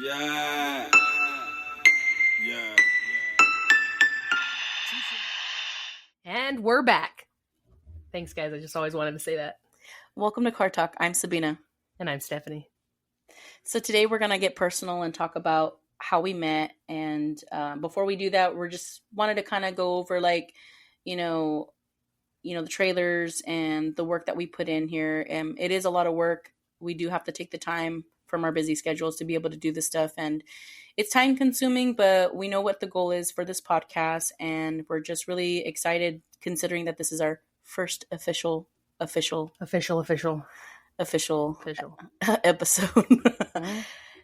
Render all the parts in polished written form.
Yeah. Yeah. And we're back. Thanks, guys. I just always wanted to say that. Welcome to Car Talk. I'm Sabina. And I'm Stephanie. So today we're going to get personal and talk about how we met. And before we do that, we're just wanted to kind of go over the trailers and the work that we put in here. And it is a lot of work. We do have to take the time from our busy schedules to be able to do this stuff. And it's time consuming, but we know what the goal is for this podcast. And we're just really excited considering that this is our first official episode.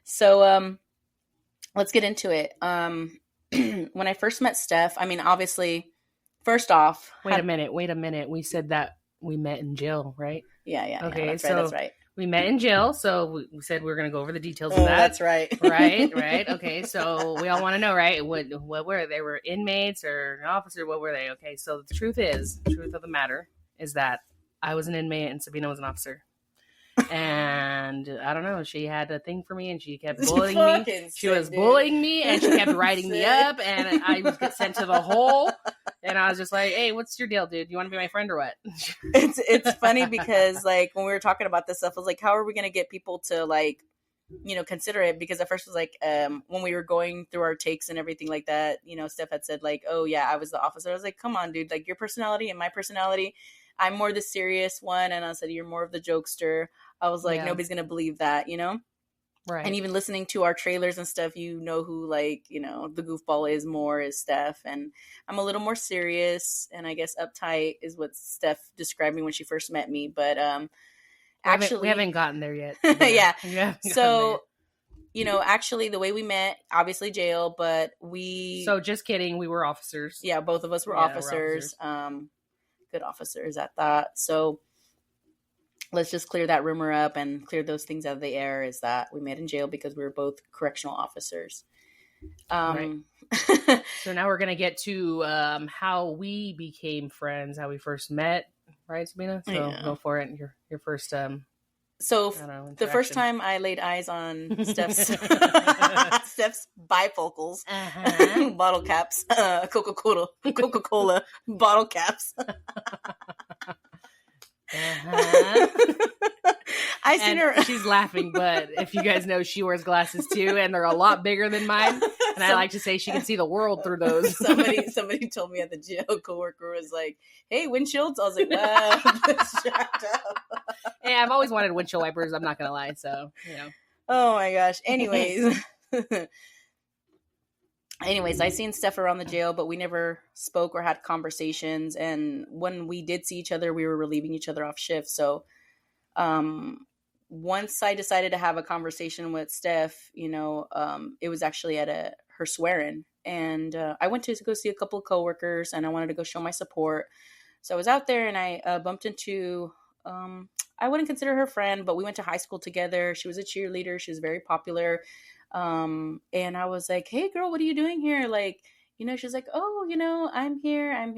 So let's get into it. When I first met Steph, I mean, obviously, first off, wait a minute. We said that we met in jail, right? Yeah. Okay, that's right. We met in jail, so we said we were going to go over the details of that. That's right. Right. Okay, so we all want to know, right? What were they? Were inmates or an officer? What were they? Okay, so the truth of the matter is that I was an inmate and Sabina was an officer. And I don't know, she had a thing for me and she kept bullying me. She was bullying me and she kept writing me up and I would get sent to the hole. And I was just like, hey, what's your deal, dude? You want to be my friend or what? It's funny because when we were talking about this stuff, I was like, how are we going to get people to consider it? Because at first it was when we were going through our takes and everything like that, Steph had said oh yeah, I was the officer. I was like, come on, dude, your personality and my personality, I'm more the serious one. And I said, you're more of the jokester. I was like, nobody's going to believe that, Right. And even listening to our trailers and stuff, who the goofball is Steph. And I'm a little more serious and I guess uptight is what Steph described me when she first met me. But actually, we haven't gotten there yet. Yeah. So, actually the way we met, obviously jail, but So just kidding. We were officers. Yeah, both of us were officers. Good officers at that. So let's just clear that rumor up and clear those things out of the air, is that we met in jail because we were both correctional officers. Right. So now we're going to get to how we became friends, how we first met. Right, Sabina? So Go for it. Your first... So the first time I laid eyes on Steph's bifocals, bottle caps, Coca-Cola bottle caps. I seen her. She's laughing, but if you guys know, she wears glasses too, and they're a lot bigger than mine. And I like to say she can see the world through those. Somebody told me at the jail, coworker was like, "Hey, windshields." I was like, "Wow, jacked up." Yeah, I've always wanted windshield wipers. I'm not gonna lie. So Oh my gosh. Anyways, I seen Steph around the jail, but we never spoke or had conversations. And when we did see each other, we were relieving each other off shift. So, once I decided to have a conversation with Steph, it was actually at her swearing, and I went to go see a couple of coworkers, and I wanted to go show my support. So I was out there, and I bumped into. I wouldn't consider her friend, but we went to high school together. She was a cheerleader. She was very popular. And I was like, "Hey girl, what are you doing here?" She's like, "Oh, I'm here."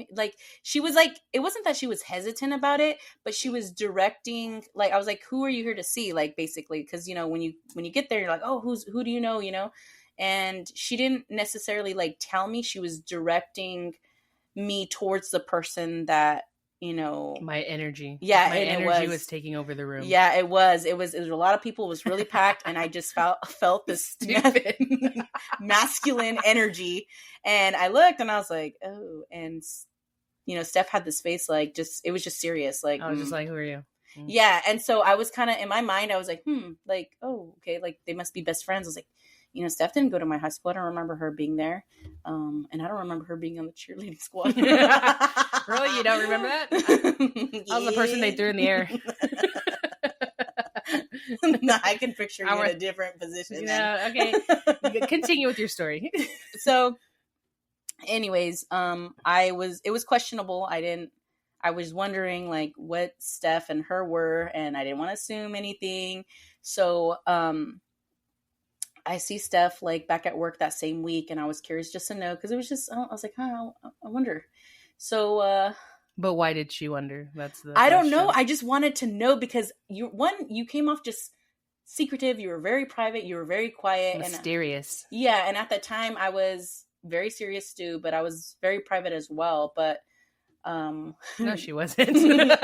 She was like, it wasn't that she was hesitant about it, but she was directing, I was like, "Who are you here to see?" Basically, because, when you get there, you're like, "Oh, who do you know?" And she didn't necessarily tell me. She was directing me towards the person that, my energy. Yeah, my energy was taking over the room. Yeah, it was. It was a lot of people. It was really packed, and I just felt this masculine energy. And I looked, and I was like, "Oh." And Steph had this face, it was just serious. I was just like, "Who are you?" Yeah, and so I was kind of in my mind. I was like, "Oh, okay." They must be best friends. I was like, Steph didn't go to my high school. I don't remember her being there. And I don't remember her being on the cheerleading squad. Really? You don't remember that? I was the person they threw in the air. No, I can picture you in a different position. Yeah, okay. Continue with your story. So, anyways, it was questionable. I was wondering what Steph and her were, and I didn't want to assume anything. So, I see Steph back at work that same week, and I was curious just to know, because it was just, I was like, I wonder. So, but why did she wonder? That's the I don't know. I just wanted to know because you came off just secretive. You were very private. You were very quiet. Mysterious. And at that time I was very serious too, but I was very private as well. But No, she wasn't. I was hella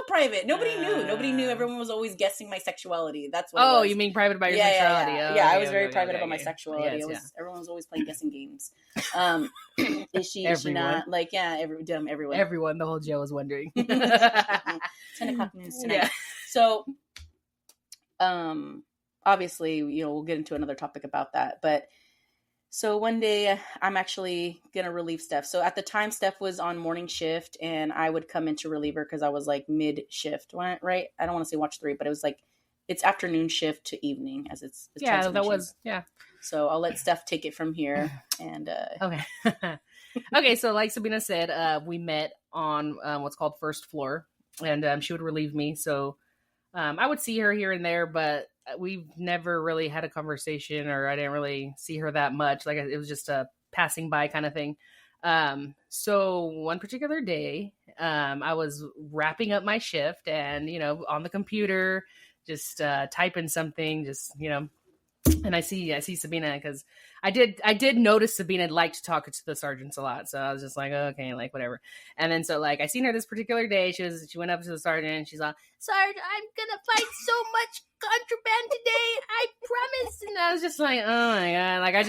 private. Nobody knew. Everyone was always guessing my sexuality. That's what it was. You mean private about your sexuality? Yeah, I was very private about my sexuality. Yes, Everyone was always playing guessing games. Is she not? Like, everyone. Everyone, the whole jail was wondering. 10 o'clock news tonight. Yeah. So, obviously, we'll get into another topic about that. But so one day I'm actually going to relieve Steph. So at the time, Steph was on morning shift and I would come in to relieve her because I was like mid shift, right? I don't want to say watch 3, but it was like, it's afternoon shift to evening as it's that was. So I'll let Steph take it from here. And okay. Okay. So like Sabina said, we met on what's called first floor, and she would relieve me. So I would see her here and there, but we've never really had a conversation, or I didn't really see her that much. Like it was just a passing by kind of thing. So one particular day, I was wrapping up my shift and, on the computer, just typing something, and I see Sabina because I did notice Sabina liked to talk to the sergeants a lot. So I was just like, oh, okay, like whatever. And then so like I seen her this particular day. She went up to the sergeant and she's like, "Sarge, I'm gonna find so much contraband today. I promise." And I was just like, oh my god. Like I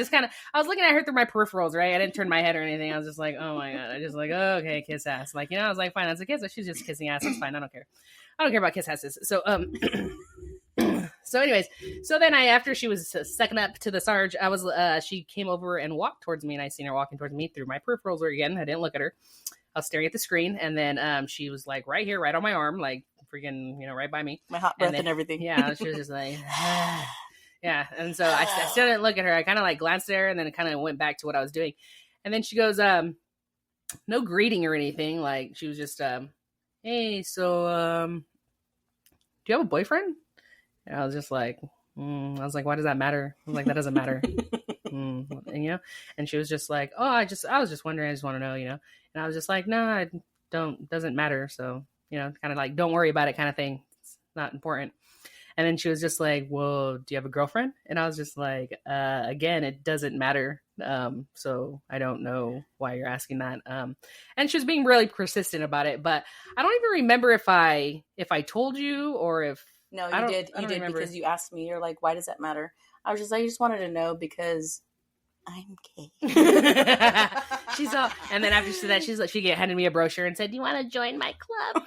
was looking at her through my peripherals, right? I didn't turn my head or anything. I was just like, oh my god. I just like, oh, okay, kiss ass. Like, I was like, fine, that's a kiss. She's just kissing ass. It's fine. I don't care. I don't care about kiss asses. So So anyways, so then after she was sucking up to the Sarge, she came over and walked towards me, and I seen her walking towards me through my peripherals again. I didn't look at her. I was staring at the screen, and then she was like right here, right on my arm, like freaking, right by me. My hot breath and everything. Yeah, she was just like, yeah. And so I still didn't look at her. I kind of like glanced at her, and then it kind of went back to what I was doing. And then she goes, no greeting or anything. Like she was just, hey, so, do you have a boyfriend? And I was just like, I was like, why does that matter? I was like, that doesn't matter. And she was just like, oh, I was just wondering. I just want to know, And I was just like, no, doesn't matter. So, kind of like, don't worry about it kind of thing. It's not important. And then she was just like, well, do you have a girlfriend? And I was just like, again, it doesn't matter. So I don't know why you're asking that. And she was being really persistent about it, but I don't even remember if I told you or if. No, you did. You did because you asked me. You're like, why does that matter? I was just like, I just wanted to know because I'm gay. She's all, and then after she said that, she handed me a brochure and said, "Do you want to join my club?"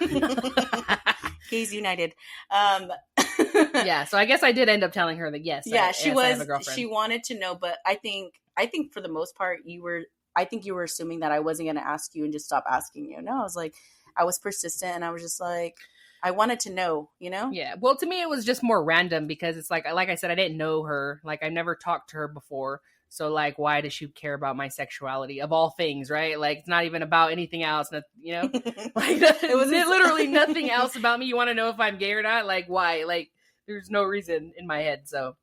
Gays United. Yeah, so I guess I did end up telling her that yes. Yeah, I have a girlfriend. She wanted to know, but I think for the most part, you were assuming that I wasn't going to ask you and just stop asking you. No, I was like, I was persistent, and I was just like, I wanted to know, Yeah. Well, to me, it was just more random because it's like I said, I didn't know her. Like, I never talked to her before. So, like, why does she care about my sexuality of all things, right? Like, it's not even about anything else, Like, it was literally nothing else about me. You want to know if I'm gay or not? Like, why? Like, there's no reason in my head. So,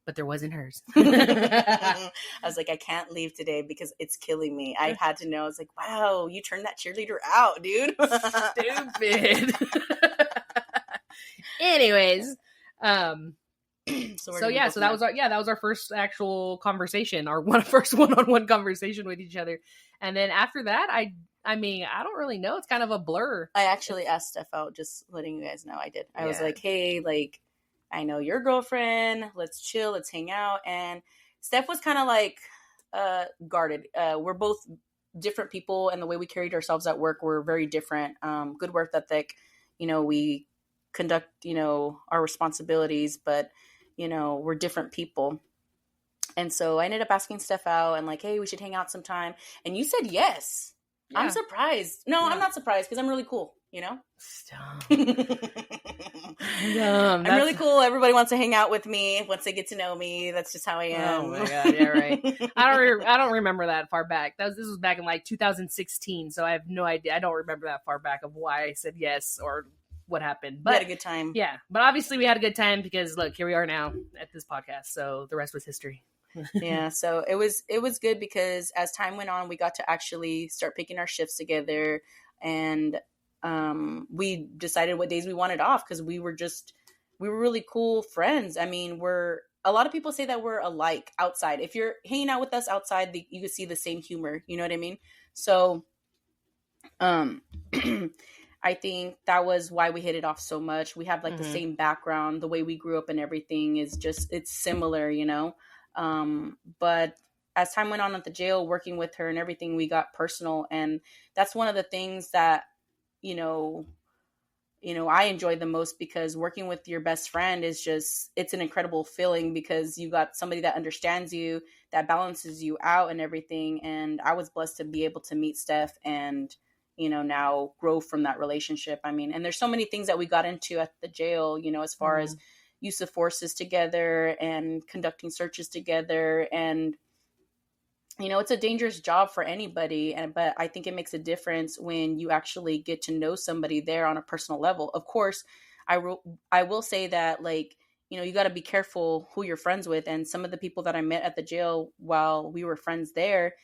but there was in hers. I was like, I can't leave today because it's killing me. I had to know. I was like, wow, you turned that cheerleader out, dude. Stupid. Anyways, so that was our first actual conversation, our first one-on-one conversation with each other. And then after that, I mean, I don't really know. It's kind of a blur. I actually asked Steph out, just letting you guys know I did. I was like, hey, like, I know your girlfriend. Let's chill. Let's hang out. And Steph was kind of like guarded. We're both different people, and the way we carried ourselves at work were very different. Good work ethic. We conduct, our responsibilities, but, we're different people. And so I ended up asking Steph out and like, hey, we should hang out sometime. And you said yes. Yeah. I'm surprised. No, yeah. I'm not surprised because I'm really cool, Stop. I'm really cool. Everybody wants to hang out with me once they get to know me. That's just how I am. Oh my god, yeah, right. I don't remember that far back. This was back in like 2016, so I have no idea. I don't remember that far back of why I said yes or what happened. But we had a good time. Yeah, but obviously we had a good time because look, here we are now at this podcast. So the rest was history. Yeah, so it was good because as time went on, we got to actually start picking our shifts together, and we decided what days we wanted off because we were just we were really cool friends. I mean, a lot of people say that we're alike outside. If you're hanging out with us outside, you can see the same humor. You know what I mean? So, um, I think that was why we hit it off so much. We have like the same background, the way we grew up and everything is just, it's similar, you know? But as time went on at the jail, working with her and everything, we got personal. And that's one of the things that, you know, I enjoy the most, because working with your best friend is just, it's an incredible feeling, because you got somebody that understands you, that balances you out and everything. And I was blessed to be able to meet Steph and, now grow from that relationship. I mean, and there's so many things that we got into at the jail, as far as use of forces together and conducting searches together. And, it's a dangerous job for anybody. But I think it makes a difference when you actually get to know somebody there on a personal level. Of course, I will say that, like, you got to be careful who you're friends with. And some of the people that I met at the jail while we were friends there,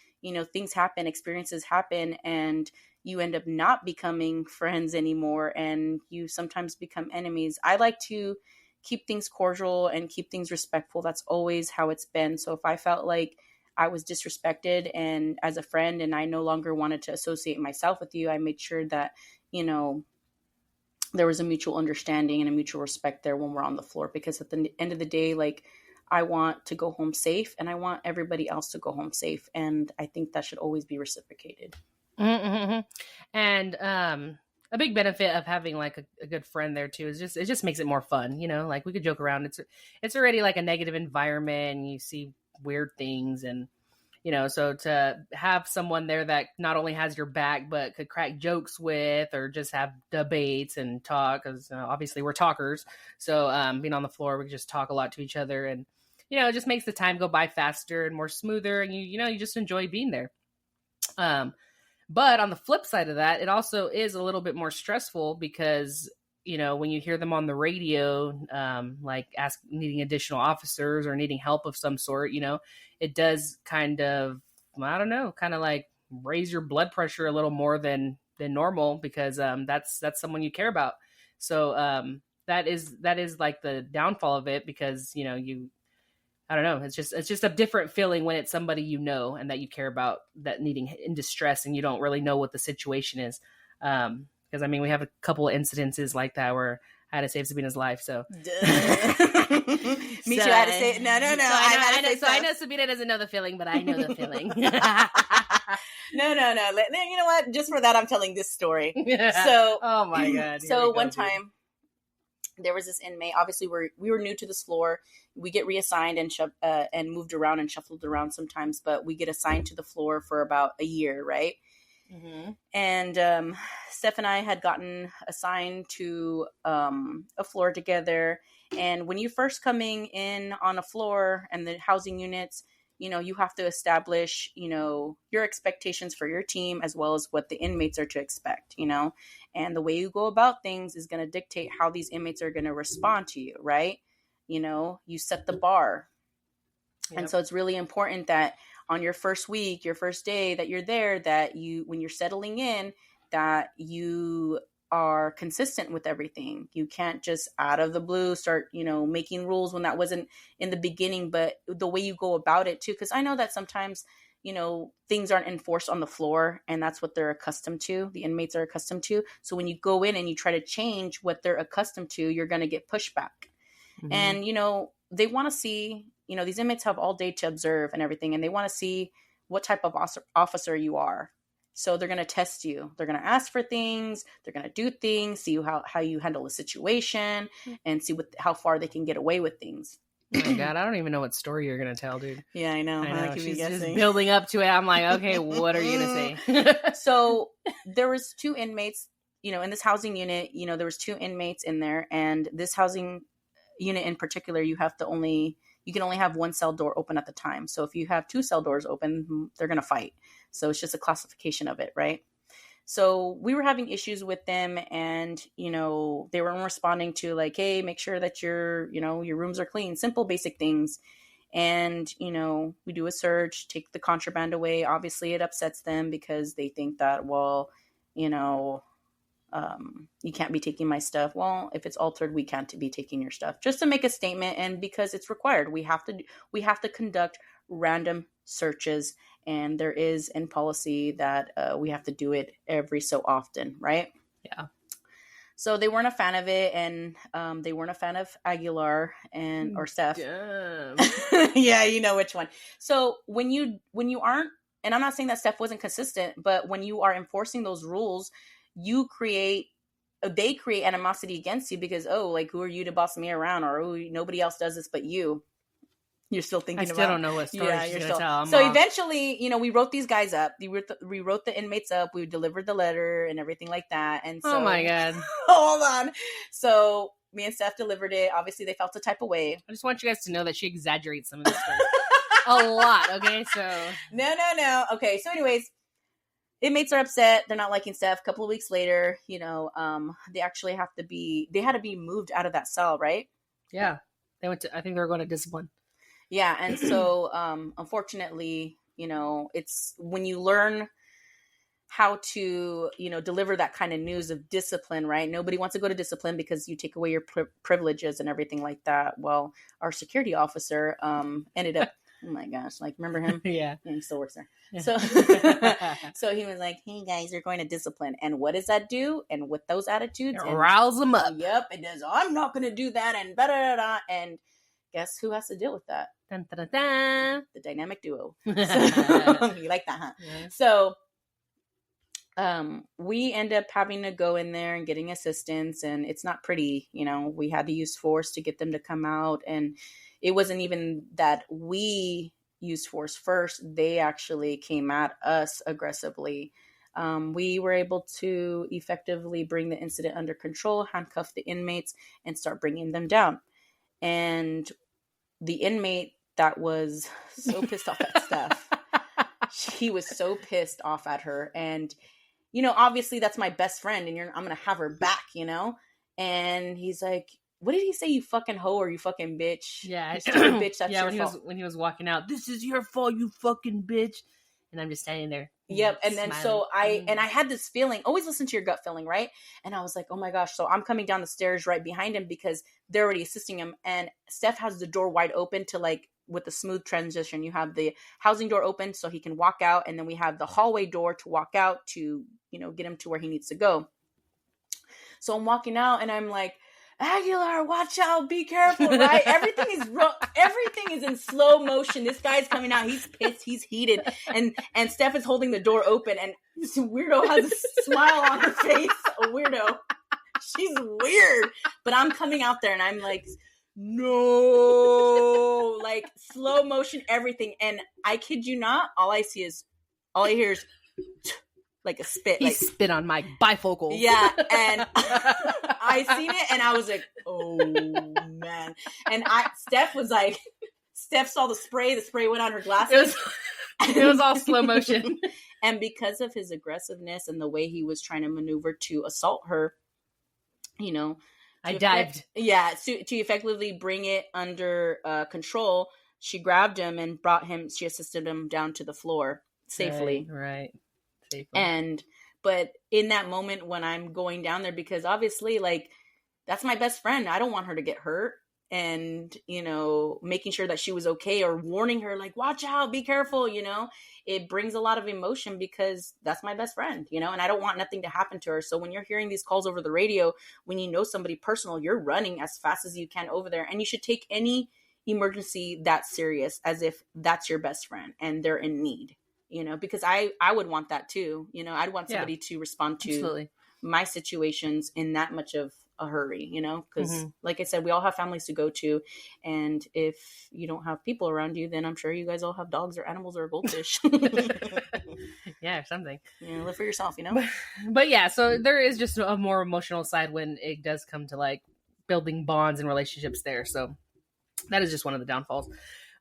things happen, experiences happen, and you end up not becoming friends anymore. And you sometimes become enemies. I like to keep things cordial and keep things respectful. That's always how it's been. So if I felt like I was disrespected and as a friend, and I no longer wanted to associate myself with you, I made sure that, there was a mutual understanding and a mutual respect there when we're on the floor. Because at the end of the day, like, I want to go home safe, and I want everybody else to go home safe. And I think that should always be reciprocated. Mm-hmm. And a big benefit of having like a good friend there too is it just makes it more fun. Like, we could joke around. It's already like a negative environment, and you see weird things, and so to have someone there that not only has your back but could crack jokes with, or just have debates and talk, because obviously we're talkers. So being on the floor, we just talk a lot to each other, and it just makes the time go by faster and more smoother, and you just enjoy being there. But on the flip side of that, it also is a little bit more stressful, because when you hear them on the radio, like needing additional officers or needing help of some sort, it does kind of, I don't know, kind of like raise your blood pressure a little more than normal, because that's someone you care about. So that is like the downfall of it, because I don't know, it's just a different feeling when it's somebody and that you care about, that needing in distress, and you don't really know what the situation is. Because I mean, we have a couple of incidences like that where I had to save Sabina's life. So Me too. I had to say no. So I know Sabina doesn't know the feeling, but I know the feeling. No. You know what? Just for that, I'm telling this story. So, oh my god. So one time, there was this inmate. Obviously, we were new to this floor. We get reassigned and moved around and shuffled around sometimes, but we get assigned to the floor for about a year, right? Mm-hmm. And Steph and I had gotten assigned to a floor together. And when you first coming in on a floor and the housing units, you have to establish, your expectations for your team, as well as what the inmates are to expect, and the way you go about things is going to dictate how these inmates are going to respond to you, right? You set the bar. Yep. And so it's really important that on your first week, your first day that you're there, that when you're settling in, that you are consistent with everything. You can't just out of the blue start, making rules when that wasn't in the beginning, but the way you go about it too. Because I know that sometimes, things aren't enforced on the floor, and that's what they're accustomed to. The inmates are accustomed to. So when you go in and you try to change what they're accustomed to, you're going to get pushback. Mm-hmm. And, they want to see, these inmates have all day to observe and everything, and they want to see what type of officer you are. So they're going to test you. They're going to ask for things. They're going to do things, see how you handle a situation, and see how far they can get away with things. Oh my God, I don't even know what story you're going to tell, dude. Yeah, I know. She's just building up to it. I'm like, okay, what are you going to say? So there was 2 inmates, in this housing unit, there was 2 inmates in there, and this housing unit in particular, you can only have 1 cell door open at the time. So if you have 2 cell doors open, they're going to fight. So it's just a classification of it, right? So we were having issues with them, and, they weren't responding to like, hey, make sure that your rooms are clean, simple, basic things. And, we do a search, take the contraband away. Obviously it upsets them because they think that, well, you can't be taking my stuff. Well, if it's altered, we can't be taking your stuff, just to make a statement. And because it's required, we have to conduct random searches, and there is in policy that we have to do it every so often, right? Yeah. So they weren't a fan of it, and they weren't a fan of Aguilar or Steph. Damn. Yeah, you know which one. So when you aren't, and I'm not saying that Steph wasn't consistent, but when you are enforcing those rules, they create animosity against you because, oh, like, who are you to boss me around, or, oh, nobody else does this but you. You're still thinking I still don't know what story she's going to tell. So eventually, we wrote these guys up. We wrote the inmates up. We delivered the letter and everything like that. And so, oh my God. Hold on. So me and Steph delivered it. Obviously, they felt a type of way. I just want you guys to know that she exaggerates some of this stuff. A lot, okay? So No. Okay, so anyways, inmates are upset. They're not liking Steph. A couple of weeks later, they actually had to be moved out of that cell, right? yeah. I think they were going to discipline. Yeah, and so unfortunately, it's when you learn how to, deliver that kind of news of discipline, right? Nobody wants to go to discipline because you take away your privileges and everything like that. Well, our security officer ended up, oh my gosh, like, remember him? Yeah. He still works there. Yeah. So, so he was like, hey guys, you're going to discipline. And what does that do? And with those attitudes, It riles them up. Yep, it does. I'm not going to do that, and da-da-da-da. And guess who has to deal with that? Dun, dun, dun, The dynamic duo. dun. You like that, huh? Yeah. So we end up having to go in there and getting assistance, and it's not pretty. We had to use force to get them to come out, and it wasn't even that we used force first. They actually came at us aggressively. We were able to effectively bring the incident under control, handcuff the inmates, and start bringing them down. And the inmate that was so pissed off at Steph, he was so pissed off at her. And, obviously that's my best friend, and I'm going to have her back, And he's like, what did he say? You fucking hoe, or you fucking bitch? Yeah. You stupid bitch, that's your fault. When he was walking out, this is your fault, you fucking bitch. And I'm just standing there. Yep. And then smiling. so I had this feeling, always listen to your gut feeling, right? And I was like, oh my gosh. So I'm coming down the stairs right behind him because they're already assisting him. And Steph has the door wide open to, like, with the smooth transition. You have the housing door open so he can walk out. And then we have the hallway door to walk out to, get him to where he needs to go. So I'm walking out and I'm like, Aguilar, watch out, be careful, right? Everything is in slow motion. This guy's coming out, he's pissed, he's heated, and Steph is holding the door open, and this weirdo has a smile on her face. A weirdo. She's weird. But I'm coming out there and I'm like, no, like slow motion, everything. And I kid you not, all I hear is like a spit. He like spit on my bifocals. Yeah, and I seen it, and I was like, "Oh man!" And Steph saw the spray. The spray went on her glasses. It was all slow motion. And because of his aggressiveness and the way he was trying to maneuver to assault her, I dived. To effectively bring it under control, she grabbed him and she assisted him down to the floor safely. Right. Safely. But in that moment when I'm going down there, because obviously, like, that's my best friend. I don't want her to get hurt. And, making sure that she was okay, or warning her, like, watch out, be careful, it brings a lot of emotion because that's my best friend, and I don't want nothing to happen to her. So when you're hearing these calls over the radio, when you know somebody personal, you're running as fast as you can over there. And you should take any emergency that serious as if that's your best friend and they're in need. Because I would want that too. I'd want somebody to respond to Absolutely. my situations in that much of a hurry, because like I said, we all have families to go to. And if you don't have people around you, then I'm sure you guys all have dogs or animals or goldfish. Yeah, or something. Live for yourself, But yeah, so there is just a more emotional side when it does come to, like, building bonds and relationships there. So that is just one of the downfalls.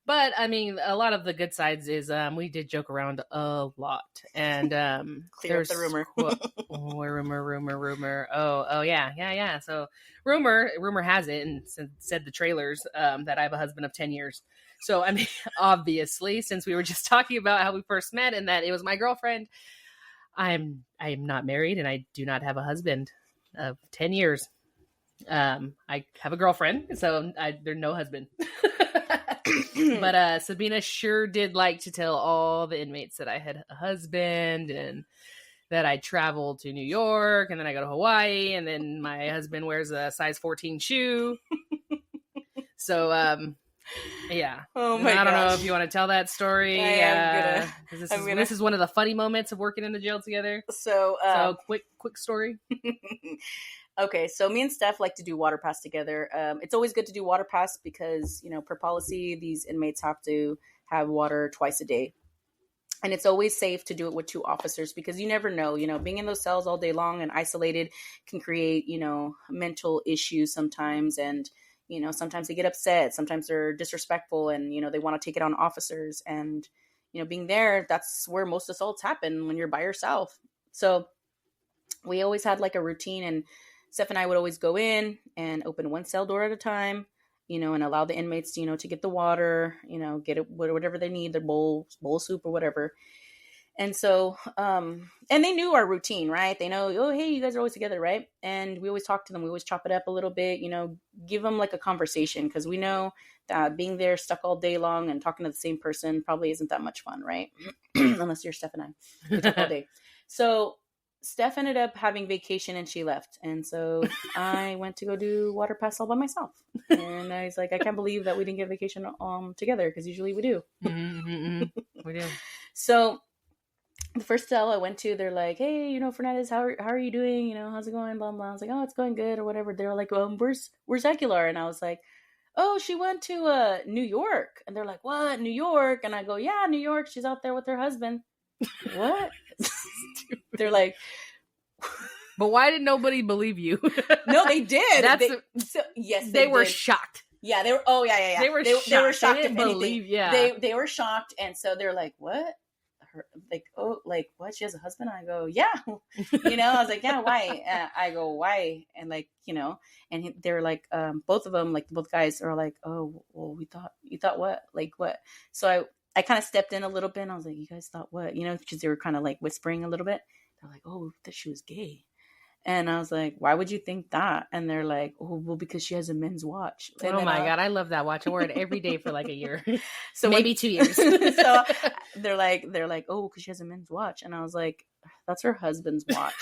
But I mean, a lot of the good sides is we did joke around a lot, and clear up the rumor. Rumor. Oh, yeah. So rumor has it, and said the trailers that I have a husband of 10 years. So I mean, obviously, since we were just talking about how we first met and that it was my girlfriend, I am not married and I do not have a husband. of 10 years. I have a girlfriend, so there's no husband. But Sabina sure did like to tell all the inmates that I had a husband and that I traveled to New York and then I go to Hawaii and then my husband wears a size 14 shoe. So, yeah. Oh And my I don't know gosh. if you want to tell that story. I am 'cause this, I'm is, gonna- this is one of the funny moments of working in the jail together. So, So quick story. okay, so me and Steph like to do water pass together. It's always good to do water pass because, you know, per policy, these inmates have to have water twice a day. And it's always safe to do it with 2 officers because you never know, you know, being in those cells all day long and isolated can create, you know, mental issues sometimes. And, you know, sometimes they get upset, sometimes they're disrespectful and, you know, they want to take it on officers. And, you know, being there, that's where most assaults happen when you're by yourself. So we always had like a routine, and Steph and I would always go in and open one cell door at a time, you know, and allow the inmates, you know, to get the water, you know, get it, whatever they need, their bowl of soup or whatever. And so, and they knew our routine, right? They know, oh, hey, you guys are always together, right? And we always talk to them. We always chop it up a little bit, you know, give them like a conversation because we know that being there stuck all day long and talking to the same person probably isn't that much fun, right? Unless you're Steph and I. We talk all day. So Steph ended up having vacation and she left. And so I went to go do water pass all by myself. And I was like, I can't believe that we didn't get vacation together because usually we do. We do. So the first cell I went to, they're like, hey, you know, Fernandez, how are you doing? You know, how's it going? Blah, blah. I was like, oh, it's going good or whatever. They were like, where's Aguilar? And I was like, oh, she went to New York. And they're like, what? New York? And I go, yeah, New York. She's out there with her husband. What? They're like, But why did nobody believe you? no, they did. That's yes, they were did. shocked. Yeah, they were. Oh, yeah. They were They were shocked. shocked. They didn't if anything. believe. Yeah, They were shocked, and so they're like, "What? Like, oh, like what? She has a husband?" I go, "Yeah." You know, I was like, "Yeah, why?" I go, "Why?" And like, you know, and they were like, both of them, like both guys, are like, "Oh, well, you thought what? Like what?" So I kind of stepped in a little bit, and I was like, "You guys thought what?" You know, because they were kind of like whispering a little bit. They're like, "Oh, that she was gay." And I was like, why would you think that? And they're like, oh, well, because she has a men's watch. And oh my God, I love that watch. I wear it every day for like a year. So maybe 2 years. So they're like, oh, because she has a men's watch. And I was like, that's her husband's watch.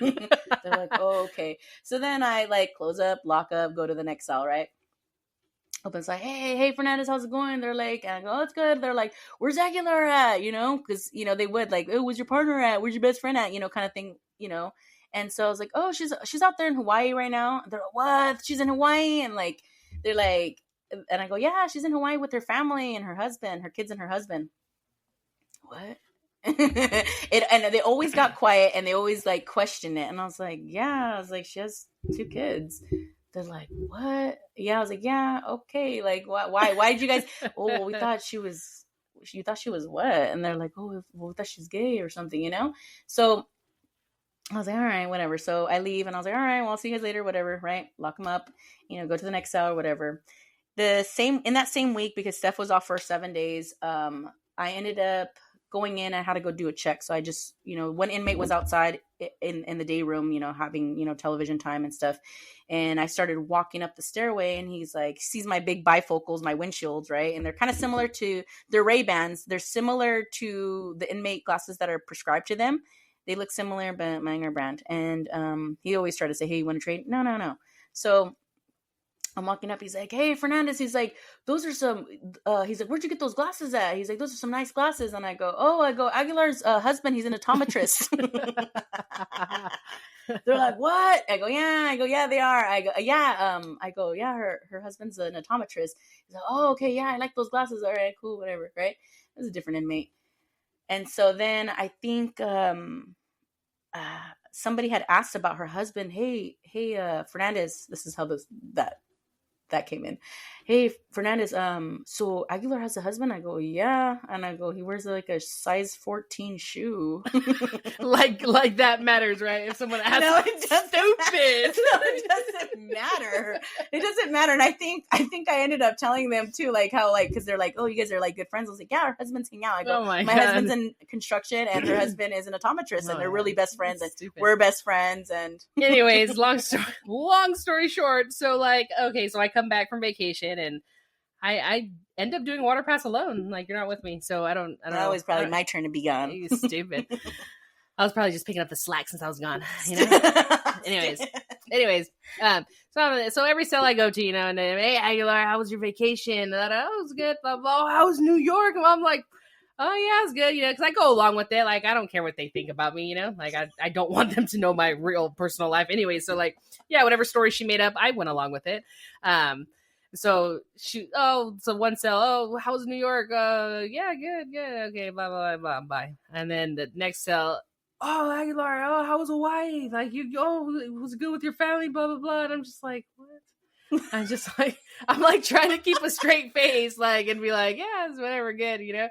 They're like, oh, okay. So then I like close up, lock up, go to the next cell, right? Opens like, hey, Fernandez, how's it going? They're like, and I go, oh, it's good. They're like, where's Aguilar at? You know, because, you know, they would like, oh, where's your partner at? Where's your best friend at? You know, kind of thing, you know. And so I was like, oh, she's out there in Hawaii right now. And they're like, what? She's in Hawaii? And like, they're like, and I go, yeah, she's in Hawaii with her family and her husband, her kids and her husband. What? And they always got quiet and they always like questioned it. And I was like, yeah, I was like, she has 2 kids. They're like, what? Yeah, I was like, yeah, okay. Like, why did you guys? Oh, we thought she was. You thought she was what? And they're like, oh, well, we thought she's gay or something, you know. So I was like, all right, whatever. So I leave and I was like, all right, well, I'll see you guys later, whatever, right? Lock them up, you know, go to the next cell or whatever. In that same week, because Steph was off for 7 days, I ended up going in. I had to go do a check. So I just, you know, one inmate was outside in the day room, you know, having, you know, television time and stuff. And I started walking up the stairway and he's like, sees my big bifocals, my windshields, right? And they're kind of similar to their Ray-Bans. They're similar to the inmate glasses that are prescribed to them. They look similar, but mine are brand. And he always tried to say, hey, you want to trade? No. So I'm walking up. He's like, hey, Fernandez. He's like, those are some, he's like, where'd you get those glasses at? He's like, those are some nice glasses. And I go, Aguilar's husband, he's an optometrist. They're like, what? I go, yeah, they are. I go, yeah, her husband's an optometrist. He's like, oh, okay, yeah, I like those glasses. All right, cool, whatever, right? It was a different inmate. And so then I think somebody had asked about her husband. Hey, Fernandez. This is how that that came in. Hey, Fernandez, so Aguilar has a husband? I go, yeah. And I go, he wears like a size 14 shoe. like that matters, right? If someone asks, No, it doesn't. stupid. No, it doesn't matter. It doesn't matter. And I think I ended up telling them too, like how like, cause they're like, oh, you guys are like good friends. I was like, yeah, our husbands hang out. I go, Oh my my God. husband's in construction and her husband is an optometrist, Oh, and they're really best friends, and stupid. we're best friends. And Anyways, long story short, so like, okay, so I come back from vacation and I end up doing water pass alone. Like, you're not with me, so I don't that know. was probably my turn to be gone. You stupid. I was probably just picking up the slack since I was gone, you know. Anyways, so every cell I go to, you know, and then, hey Aguilar, how was your vacation? And I was good. Blah blah. How was New York? And I'm like, oh yeah, it's good, you know, because I go along with it. Like, I don't care what they think about me, you know. Like, I don't want them to know my real personal life anyway. So like, yeah, whatever story she made up, I went along with it. So one cell, oh, how was New York? Yeah, good, okay, blah blah blah, bye. And then the next cell, oh Aguilar, oh, how was Hawaii? Like, it was good with your family, blah blah blah. And I'm just like, what? I'm like trying to keep a straight face, like, and be like, yeah, it's whatever, good, you know.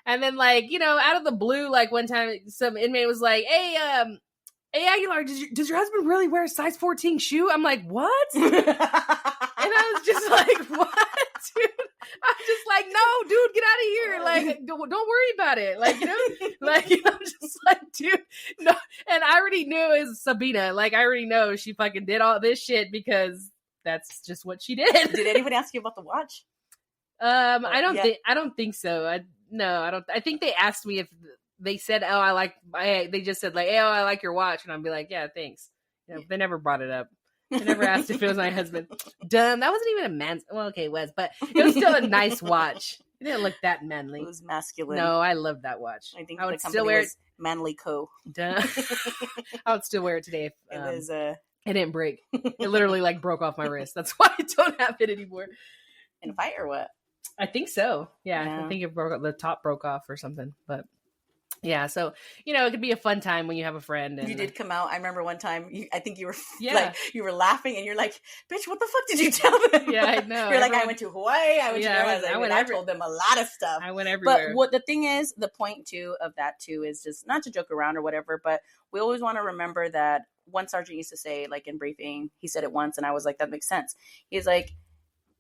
And then, like, you know, out of the blue, like one time some inmate was like, hey Aguilar, does your husband really wear a size 14 shoe? I'm like, what? And I was just like, what, dude? I'm just like, no, dude, get out of here. Like, don't worry about it. Like, you know, like, I'm just like, dude, no. And I already knew it was Sabina. Like, I already know she fucking did all this shit because that's just what she did. Did anybody ask you about the watch? I don't think so. I don't. I think they asked me if they said, oh, they just said like, hey, oh, I like your watch. And I'd be like, yeah, thanks. You know, they never brought it up. They never asked if it was my husband. Dumb. That wasn't even a man's. Well, okay, it was, but it was still a nice watch. It didn't look that manly. It was masculine. No, I love that watch. I think I the would company still wear was Manly Co. Duh. I would still wear it today if It was it didn't break. It literally like broke off my wrist. That's why I don't have it anymore. in a fight or what? I think so. Yeah. Yeah. I think it broke. The top broke off or something. But yeah, so you know, it could be a fun time when you have a friend. And You did come out. I remember one time. I think you were Yeah. like you were laughing, and you're like, "Bitch, what the fuck did you tell them?" Yeah, I know. You're like, Everyone- "I went to Hawaii. I went to." Yeah, I told them a lot of stuff. I went everywhere. But what the thing is, the point too of that too is just not to joke around or whatever, but we always want to remember that one sergeant used to say, like in briefing, he said it once, and I was like, that makes sense. He's like,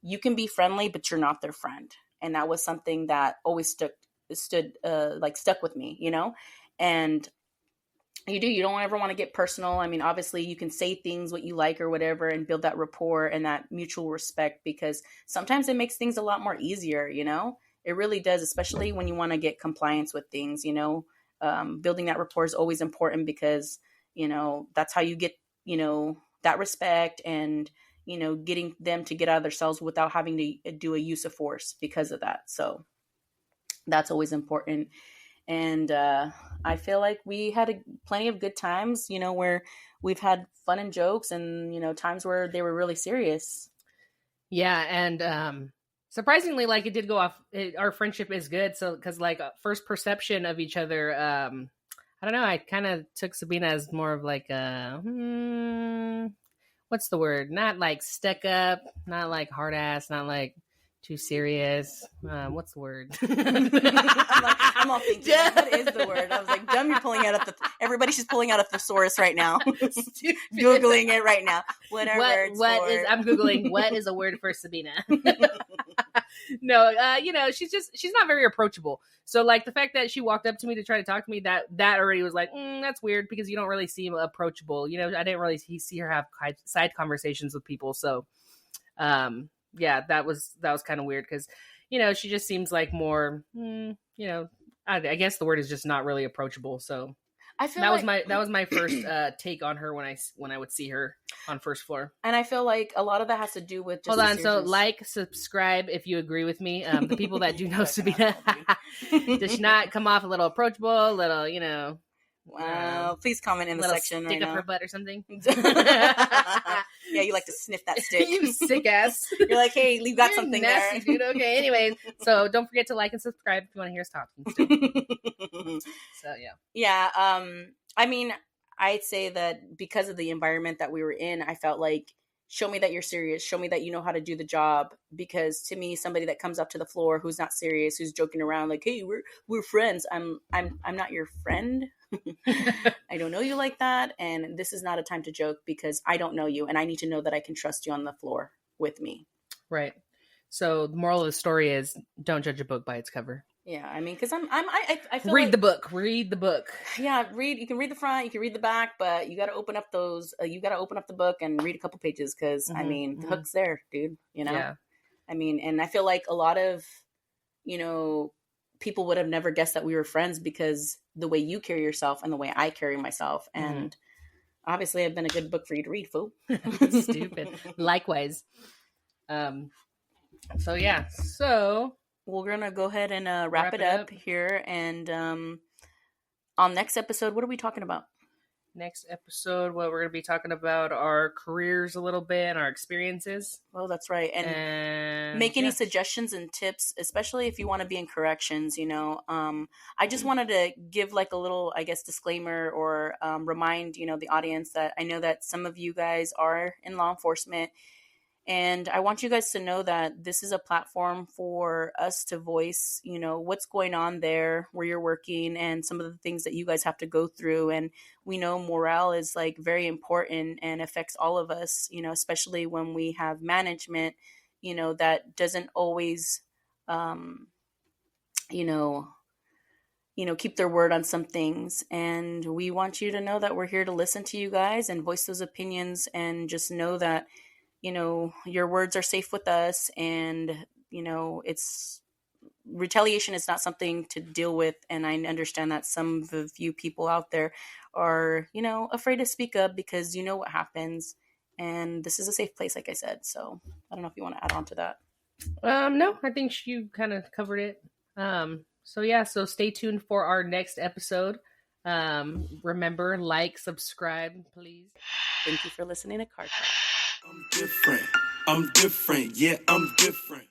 you can be friendly, but you're not their friend, and that was something that always stuck with me, you know. And you don't ever want to get personal. I mean, obviously you can say things what you like or whatever and build that rapport and that mutual respect, because sometimes it makes things a lot more easier, you know. It really does, especially when you want to get compliance with things, you know. Building that rapport is always important because, you know, that's how you get, you know, that respect and, you know, getting them to get out of their cells without having to do a use of force because of that. So that's always important. And I feel like we had plenty of good times, you know, where we've had fun and jokes and, you know, times where they were really serious. Yeah, and surprisingly, like, it did go off. Our friendship is good, so because like first perception of each other, I don't know. I kind of took Sabina as more of like a what's the word? Not like stuck up, not like hard ass, not like too serious. What's the word? I'm all thinking, what is the word? I was like, dumb, you're pulling out of everybody. She's pulling out a thesaurus right now. Googling it right now. What I'm Googling what is a word for Sabina. No, you know, she's not very approachable. So like the fact that she walked up to me to try to talk to me, that already was like, that's weird, because you don't really seem approachable. You know, I didn't really see her have side conversations with people. So, yeah, that was kind of weird because, you know, she just seems like more, you know, I guess the word is just not really approachable. So I feel that was my first take on her when I would see her on first floor. And I feel like a lot of that has to do with just hold on. So like, subscribe if you agree with me. The people that do know Sabina does not come off a little approachable, a little, you know. Wow! Please comment in the section right now. Stick up her butt or something. Yeah, you like to sniff that stick. You sick ass. You're like, hey, you got something nasty, there, dude. Okay. Anyways, so don't forget to like and subscribe if you want to hear us talking. So yeah. Yeah. I mean, I'd say that because of the environment that we were in, I felt like show me that you're serious. Show me that you know how to do the job. Because to me, somebody that comes up to the floor who's not serious, who's joking around like, "Hey, we're friends." I'm not your friend. I don't know you like that, and this is not a time to joke because I don't know you, and I need to know that I can trust you on the floor with me. Right. So the moral of the story is don't judge a book by its cover. Yeah, I mean, because I feel Read like, the book. Read the book. yeah, you can read the front, you can read the back, but you got to open up you got to open up the book and read a couple pages because I mean, the hook's there, dude. You know, Yeah. I mean, and I feel like a lot of, people would have never guessed that we were friends because the way you carry yourself and the way I carry myself, and obviously, I've been a good book for you to read, fool. Stupid. Likewise. So yeah. So we're gonna go ahead and wrap it up here, and on next episode, what are we talking about? Next episode, what we're going to be talking about our careers a little bit, our experiences. Oh, that's right. And make any suggestions and tips, especially if you want to be in corrections, I just wanted to give like a little, I guess, disclaimer or remind, the audience that I know that some of you guys are in law enforcement. And I want you guys to know that this is a platform for us to voice, what's going on there where you're working and some of the things that you guys have to go through. And we know morale is like very important and affects all of us, especially when we have management, that doesn't always, keep their word on some things. And we want you to know that we're here to listen to you guys and voice those opinions, and just know that your words are safe with us, and, it's retaliation is not something to deal with. And I understand that some of you people out there are, afraid to speak up because you know what happens, and this is a safe place, like I said. So I don't know if you want to add on to that. No, I think you kind of covered it. So stay tuned for our next episode. Remember, like, subscribe, please. Thank you for listening to Car Talk. I'm different. Yeah, I'm different.